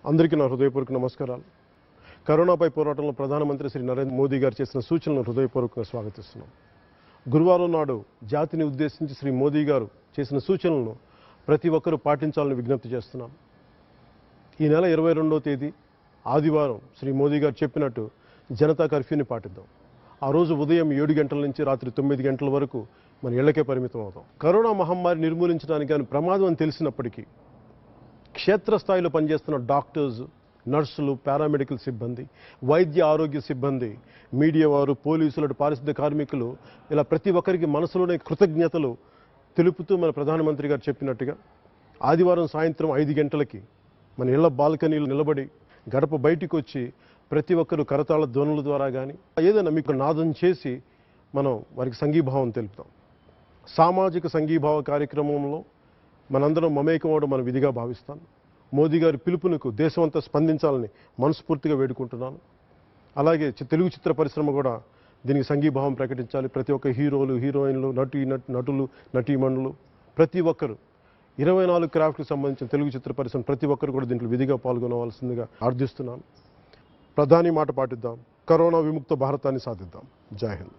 అందరికీ నా హృదయపూర్వక నమస్కారాలు. కరోనాపై పోరాటంలో ప్రధానమంత్రి శ్రీ నరేంద్ర మోదీ గారు చేసిన సూచనలను హృదయపూర్వకంగా స్వాగతిస్తున్నాం. గురువారం నాడు జాతిని ఉద్దేశించి శ్రీ మోదీ గారు చేసిన సూచనలను ప్రతి ఒక్కరూ పాటించాలని విజ్ఞప్తి చేస్తున్నాం. ఈ నెల 22వ తేదీ ఆదివారం శ్రీ మోదీ గారు చెప్పినట్టు జనతా కర్ఫ్యూని పాటిద్దాం. ఆ రోజు ఉదయం 7 గంటల నుంచి రాత్రి 9 గంటల వరకు మన ఇళ్లకే పరిమితం అవుతాం. కరోనా మహమ్మారి నిర్మూలించడానికి కానీ ప్రమాదం అని తెలిసినప్పటికీ క్షేత్రస్థాయిలో పనిచేస్తున్న డాక్టర్స్, నర్సులు, పారామెడికల్ సిబ్బంది, వైద్య ఆరోగ్య సిబ్బంది, మీడియా వారు, పోలీసులు, పారిశుద్ధ్య కార్మికులు, ఇలా ప్రతి ఒక్కరికి మనసులోనే కృతజ్ఞతలు తెలుపుతూ మన ప్రధానమంత్రి గారు చెప్పినట్టుగా ఆదివారం సాయంత్రం 5 గంటలకి మన ఇళ్ల బాల్కనీలు నిలబడి గడప బయటికి వచ్చి ప్రతి ఒక్కరు కరతాళ ధ్వనుల ద్వారా కానీ ఏదైనా మీకు నాదం చేసి మనం వారికి సంఘీభావం తెలుపుతాం. సామాజిక సంఘీభావ కార్యక్రమంలో మనందరం మమేకం అవడం మన విధిగా భావిస్తాను. మోదీ గారి పిలుపునకు దేశమంతా స్పందించాలని మనస్ఫూర్తిగా వేడుకుంటున్నాను. అలాగే తెలుగు చిత్ర పరిశ్రమ కూడా దీనికి సంఘీభావం ప్రకటించాలి. ప్రతి ఒక్క హీరోలు, హీరోయిన్లు, నటులు, నటీమణులు ప్రతి ఒక్కరు 24 క్రాఫ్ట్కి సంబంధించిన తెలుగు చిత్ర పరిశ్రమ ప్రతి ఒక్కరు కూడా దీంట్లో విధిగా పాల్గొనవలసిందిగా ప్రార్థిస్తున్నాను. ప్రధాని మాట పాటిద్దాం. కరోనా విముక్త భారతాన్ని సాధిద్దాం. జై హింద్.